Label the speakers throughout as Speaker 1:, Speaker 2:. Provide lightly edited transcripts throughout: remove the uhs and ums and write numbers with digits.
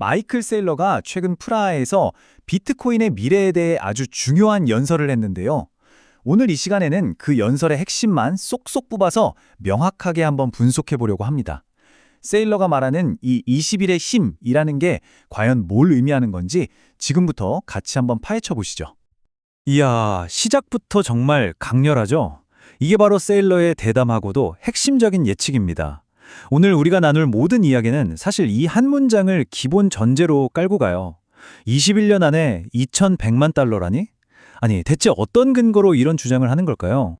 Speaker 1: 마이클 세일러가 최근 프라하에서 비트코인의 미래에 대해 아주 중요한 연설을 했는데요. 오늘 이 시간에는 그 연설의 핵심만 쏙쏙 뽑아서 명확하게 한번 분석해 보려고 합니다. 세일러가 말하는 이 20일의 힘이라는 게 과연 뭘 의미하는 건지 지금부터 같이 한번 파헤쳐 보시죠. 이야, 시작부터 정말 강렬하죠? 이게 바로 세일러의 대담하고도 핵심적인 예측입니다. 오늘 우리가 나눌 모든 이야기는 사실 이 한 문장을 기본 전제로 깔고 가요. 21년 안에 2,100만 달러라니? 아니, 대체 어떤 근거로 이런 주장을 하는 걸까요?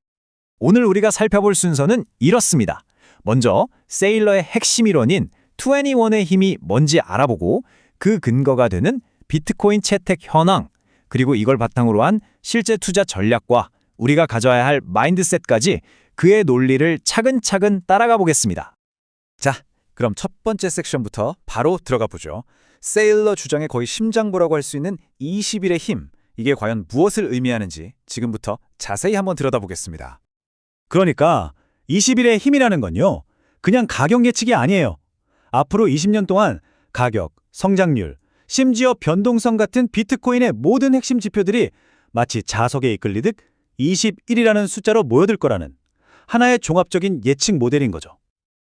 Speaker 1: 오늘 우리가 살펴볼 순서는 이렇습니다. 먼저 세일러의 핵심 이론인 21의 힘이 뭔지 알아보고 그 근거가 되는 비트코인 채택 현황, 그리고 이걸 바탕으로 한 실제 투자 전략과 우리가 가져야 할 마인드셋까지 그의 논리를 차근차근 따라가 보겠습니다. 자, 그럼 첫 번째 섹션부터 바로 들어가 보죠. 세일러 주장의 거의 심장부라고 할 수 있는 20일의 힘, 이게 과연 무엇을 의미하는지 지금부터 자세히 한번 들여다보겠습니다. 그러니까 20일의 힘이라는 건요, 그냥 가격 예측이 아니에요. 앞으로 20년 동안 가격, 성장률, 심지어 변동성 같은 비트코인의 모든 핵심 지표들이 마치 자석에 이끌리듯 21이라는 숫자로 모여들 거라는 하나의 종합적인 예측 모델인 거죠.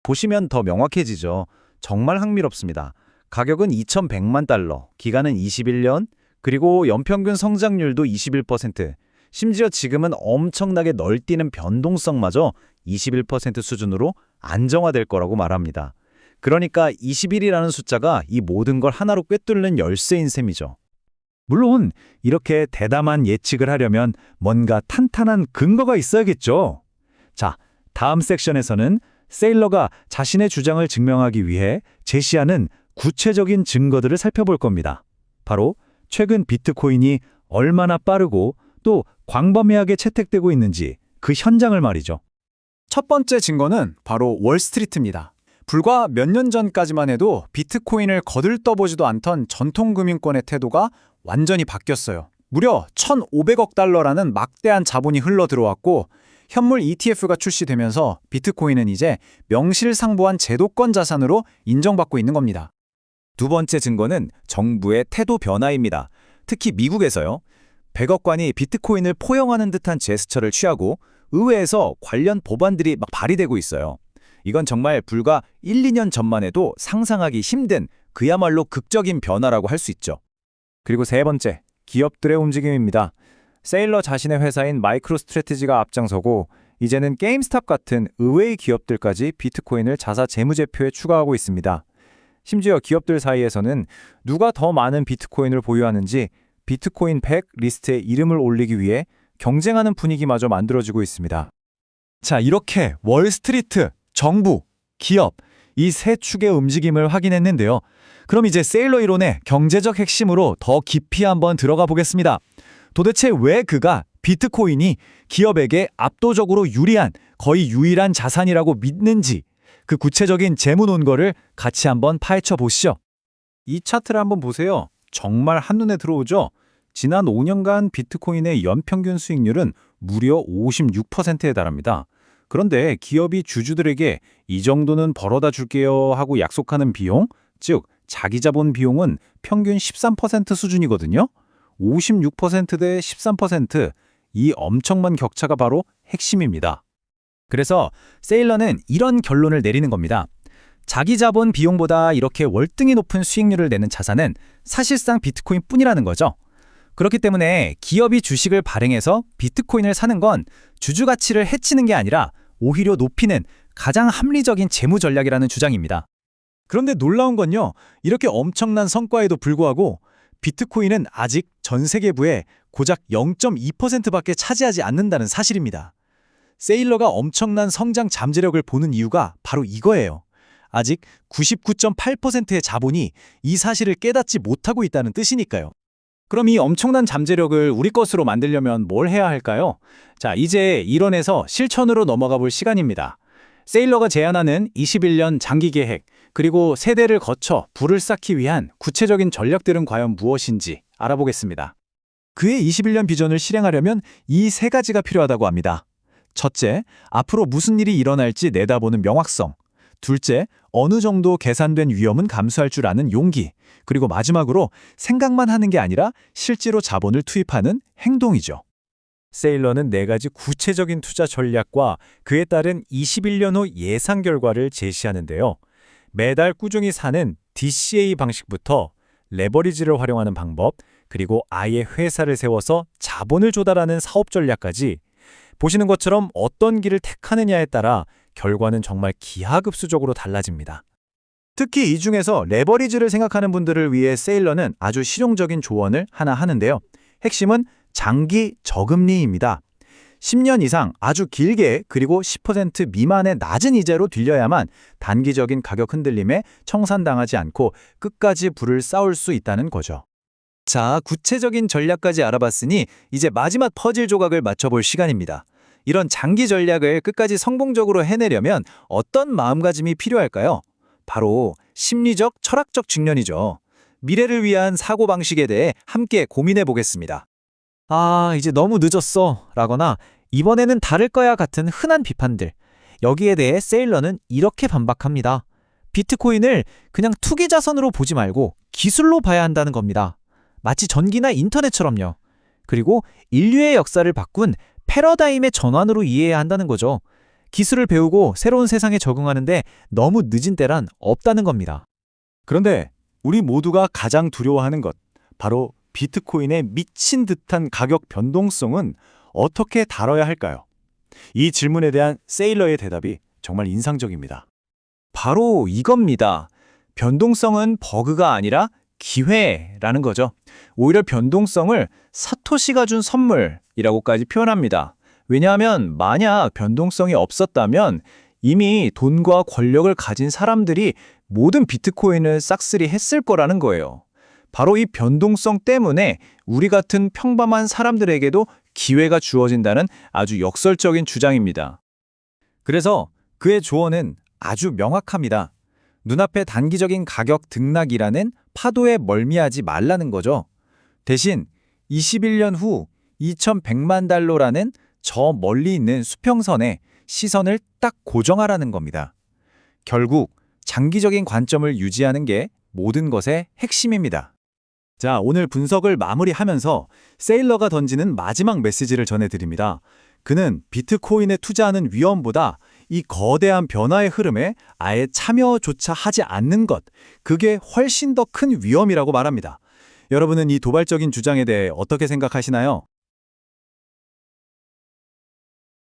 Speaker 1: 보시면 더 명확해지죠. 정말 흥미롭습니다. 가격은 2,100만 달러, 기간은 21년, 그리고 연평균 성장률도 21%, 심지어 지금은 엄청나게 널뛰는 변동성마저 21% 수준으로 안정화될 거라고 말합니다. 그러니까 21이라는 숫자가 이 모든 걸 하나로 꿰뚫는 열쇠인 셈이죠. 물론 이렇게 대담한 예측을 하려면 뭔가 탄탄한 근거가 있어야겠죠. 자, 다음 섹션에서는 세일러가 자신의 주장을 증명하기 위해 제시하는 구체적인 증거들을 살펴볼 겁니다. 바로 최근 비트코인이 얼마나 빠르고 또 광범위하게 채택되고 있는지 그 현장을 말이죠. 첫 번째 증거는 바로 월스트리트입니다. 불과 몇 년 전까지만 해도 비트코인을 거들떠보지도 않던 전통금융권의 태도가 완전히 바뀌었어요. 무려 1,500억 달러라는 막대한 자본이 흘러들어왔고 현물 ETF가 출시되면서 비트코인은 이제 명실상부한 제도권 자산으로 인정받고 있는 겁니다. 두 번째 증거는 정부의 태도 변화입니다. 특히 미국에서요. 백악관이 비트코인을 포용하는 듯한 제스처를 취하고 의회에서 관련 법안들이 막 발의되고 있어요. 이건 정말 불과 1, 2년 전만 해도 상상하기 힘든 그야말로 극적인 변화라고 할 수 있죠. 그리고 세 번째, 기업들의 움직임입니다. 세일러 자신의 회사인 마이크로스트래티지가 앞장서고 이제는 게임스탑 같은 의외의 기업들까지 비트코인을 자사 재무제표에 추가하고 있습니다. 심지어 기업들 사이에서는 누가 더 많은 비트코인을 보유하는지 비트코인 100 리스트에 이름을 올리기 위해 경쟁하는 분위기마저 만들어지고 있습니다. 자, 이렇게 월스트리트, 정부, 기업, 이 세 축의 움직임을 확인했는데요. 그럼 이제 세일러 이론의 경제적 핵심으로 더 깊이 한번 들어가 보겠습니다. 도대체 왜 그가 비트코인이 기업에게 압도적으로 유리한, 거의 유일한 자산이라고 믿는지 그 구체적인 재무 논거를 같이 한번 파헤쳐 보시죠. 이 차트를 한번 보세요. 정말 한눈에 들어오죠? 지난 5년간 비트코인의 연평균 수익률은 무려 56%에 달합니다. 그런데 기업이 주주들에게 이 정도는 벌어다 줄게요 하고 약속하는 비용, 즉 자기 자본 비용은 평균 13% 수준이거든요. 56% 대 13%, 이 엄청난 격차가 바로 핵심입니다. 그래서 세일러는 이런 결론을 내리는 겁니다. 자기 자본 비용보다 이렇게 월등히 높은 수익률을 내는 자산은 사실상 비트코인뿐이라는 거죠. 그렇기 때문에 기업이 주식을 발행해서 비트코인을 사는 건 주주 가치를 해치는 게 아니라 오히려 높이는 가장 합리적인 재무 전략이라는 주장입니다. 그런데 놀라운 건요, 이렇게 엄청난 성과에도 불구하고 비트코인은 아직 전 세계부의 고작 0.2%밖에 차지하지 않는다는 사실입니다. 세일러가 엄청난 성장 잠재력을 보는 이유가 바로 이거예요. 아직 99.8%의 자본이 이 사실을 깨닫지 못하고 있다는 뜻이니까요. 그럼 이 엄청난 잠재력을 우리 것으로 만들려면 뭘 해야 할까요? 자, 이제 이론에서 실천으로 넘어가 볼 시간입니다. 세일러가 제안하는 21년 장기 계획, 그리고 세대를 거쳐 부를 쌓기 위한 구체적인 전략들은 과연 무엇인지 알아보겠습니다. 그의 21년 비전을 실행하려면 이 세 가지가 필요하다고 합니다. 첫째, 앞으로 무슨 일이 일어날지 내다보는 명확성. 둘째, 어느 정도 계산된 위험은 감수할 줄 아는 용기, 그리고 마지막으로 생각만 하는 게 아니라 실제로 자본을 투입하는 행동이죠. 세일러는 4가지 구체적인 투자 전략과 그에 따른 21년 후 예상 결과를 제시하는데요. 매달 꾸준히 사는 DCA 방식부터 레버리지를 활용하는 방법, 그리고 아예 회사를 세워서 자본을 조달하는 사업 전략까지 보시는 것처럼 어떤 길을 택하느냐에 따라 결과는 정말 기하급수적으로 달라집니다. 특히 이 중에서 레버리지를 생각하는 분들을 위해 세일러는 아주 실용적인 조언을 하나 하는데요. 핵심은 장기 저금리입니다. 10년 이상 아주 길게 그리고 10% 미만의 낮은 이자로 들려야만 단기적인 가격 흔들림에 청산당하지 않고 끝까지 부를 쌓을 수 있다는 거죠. 자, 구체적인 전략까지 알아봤으니 이제 마지막 퍼즐 조각을 맞춰볼 시간입니다. 이런 장기 전략을 끝까지 성공적으로 해내려면 어떤 마음가짐이 필요할까요? 바로 심리적, 철학적 측면이죠. 미래를 위한 사고방식에 대해 함께 고민해 보겠습니다.
Speaker 2: 아, 이제 너무 늦었어 라거나 이번에는 다를 거야 같은 흔한 비판들. 여기에 대해 세일러는 이렇게 반박합니다. 비트코인을 그냥 투기 자산으로 보지 말고 기술로 봐야 한다는 겁니다. 마치 전기나 인터넷처럼요. 그리고 인류의 역사를 바꾼 패러다임의 전환으로 이해해야 한다는 거죠. 기술을 배우고 새로운 세상에 적응하는데 너무 늦은 때란 없다는 겁니다.
Speaker 1: 그런데 우리 모두가 가장 두려워하는 것, 바로 비트코인의 미친 듯한 가격 변동성은 어떻게 다뤄야 할까요? 이 질문에 대한 세일러의 대답이 정말 인상적입니다. 바로 이겁니다. 변동성은 버그가 아니라 기회라는 거죠. 오히려 변동성을 사토시가 준 선물이라고까지 표현합니다. 왜냐하면 만약 변동성이 없었다면 이미 돈과 권력을 가진 사람들이 모든 비트코인을 싹쓸이 했을 거라는 거예요. 바로 이 변동성 때문에 우리 같은 평범한 사람들에게도 기회가 주어진다는 아주 역설적인 주장입니다. 그래서 그의 조언은 아주 명확합니다. 눈앞의 단기적인 가격 등락이라는 파도에 멀미하지 말라는 거죠. 대신 21년 후 2100만 달러라는 저 멀리 있는 수평선에 시선을 딱 고정하라는 겁니다. 결국 장기적인 관점을 유지하는 게 모든 것의 핵심입니다. 자, 오늘 분석을 마무리하면서 세일러가 던지는 마지막 메시지를 전해드립니다. 그는 비트코인에 투자하는 위험보다 이 거대한 변화의 흐름에 아예 참여조차 하지 않는 것, 그게 훨씬 더 큰 위험이라고 말합니다. 여러분은 이 도발적인 주장에 대해 어떻게 생각하시나요?